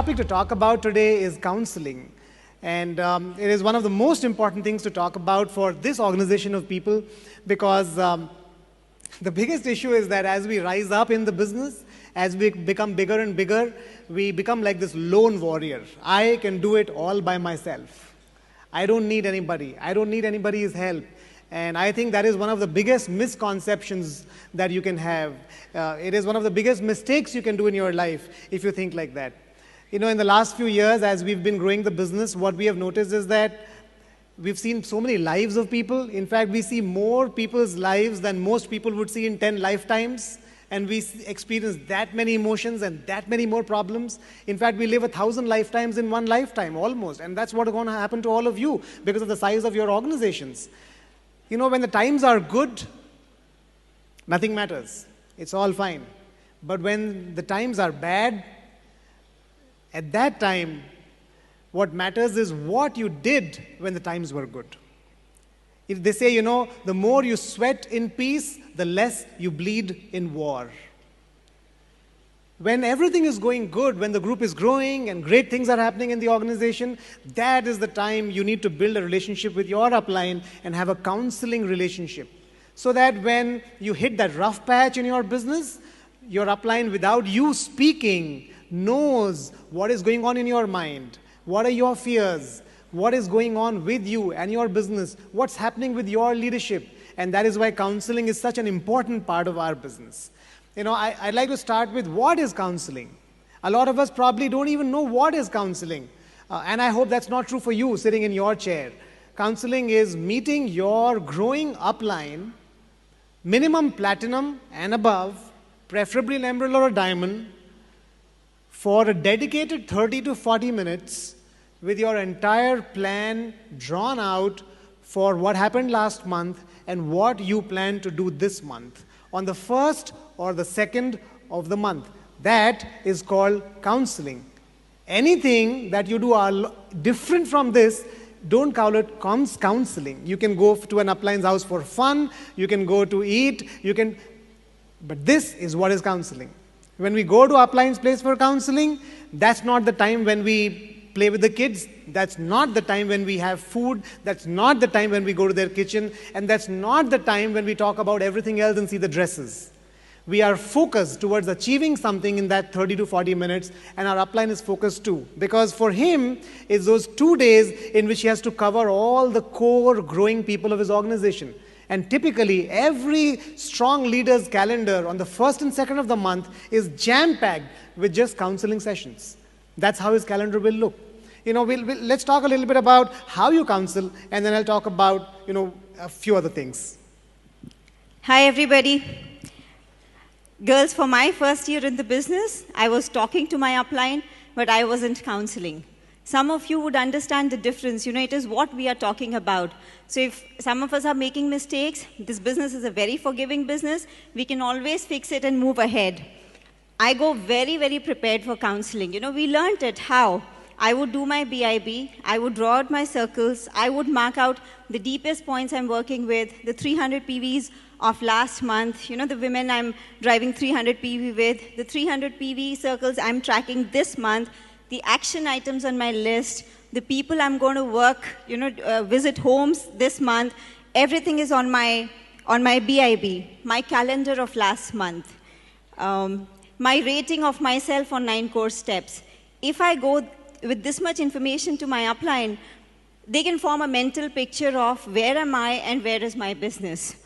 topic to talk about today is counseling. And it is one of the most important things to talk about for this organization of people because the biggest issue is that as we rise up in the business, as we become bigger and bigger, we become like this lone warrior. I can do it all by myself. I don't need anybody. I don't need anybody's help. And I think that is one of the biggest misconceptions that you can have. It is one of the biggest mistakes you can do in your life if you think like that. You know, in the last few years, as we've been growing the business, what we have noticed is that we've seen so many lives of people. In fact, we see more people's lives than most people would see in 10 lifetimes. And we experience that many emotions and that many more problems. In fact, we live 1,000 lifetimes in one lifetime, almost. And that's what's going to happen to all of you because of the size of your organizations. You know, when the times are good, nothing matters. It's all fine. But when the times are bad, at that time, what matters is what you did when the times were good. If they say, you know, the more you sweat in peace, the less you bleed in war. When everything is going good, when the group is growing and great things are happening in the organization, that is the time you need to build a relationship with your upline and have a counseling relationship. So that when you hit that rough patch in your business, your upline, without you speaking, knows what is going on in your mind, what are your fears, what is going on with you and your business, what's happening with your leadership. And that is why counseling is such an important part of our business. You know, I'd like to start with what is counseling. A lot of us probably don't even know what is counseling. And I hope that's not true for you sitting in your chair. Counseling is meeting your growing upline, minimum platinum and above, preferably an emerald or a diamond, for a dedicated 30 to 40 minutes with your entire plan drawn out for what happened last month and what you plan to do this month on the first or the second of the month. That is called counseling. Anything that you do are different from this, don't call it counseling. You can go to an upline's house for fun, you can go to eat, but this is what is counseling. When we go to upline's place for counseling, that's not the time when we play with the kids, that's not the time when we have food, that's not the time when we go to their kitchen, and that's not the time when we talk about everything else and see the dresses. We are focused towards achieving something in that 30 to 40 minutes, and our upline is focused too. Because for him, it's those 2 days in which he has to cover all the core growing people of his organization. And typically, every strong leader's calendar on the first and second of the month is jam-packed with just counseling sessions. That's how his calendar will look. You know, let's talk a little bit about how you counsel, and then I'll talk about, you know, a few other things. Hi, everybody. Girls, for my first year in the business, I was talking to my upline, but I wasn't counseling. Some of you would understand the difference. You know, it is what we are talking about. So if some of us are making mistakes, this business is a very forgiving business. We can always fix it and move ahead. I go very, very prepared for counseling. You know, we learned it how. I would do my BIB, I would draw out my circles, I would mark out the deepest points I'm working with, the 300 PVs of last month, you know, the women I'm driving 300 PV with, the 300 PV circles I'm tracking this month, the action items on my list, the people I'm going to work, you know, visit homes this month, everything is on my BIB, my calendar of last month, my rating of myself on 9 core steps. If I go with this much information to my upline, they can form a mental picture of where am I and where is my business.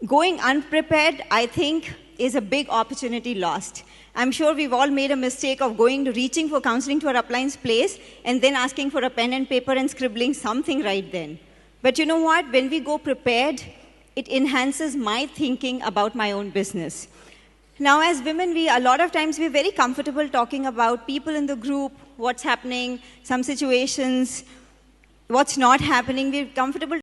Going unprepared, I think, is a big opportunity lost. I'm sure we've all made a mistake of reaching for counseling to our upline's place and then asking for a pen and paper and scribbling something right then. But you know what? When we go prepared, it enhances my thinking about my own business. Now, as women, a lot of times we're very comfortable talking about people in the group, what's happening, some situations, what's not happening. We're comfortable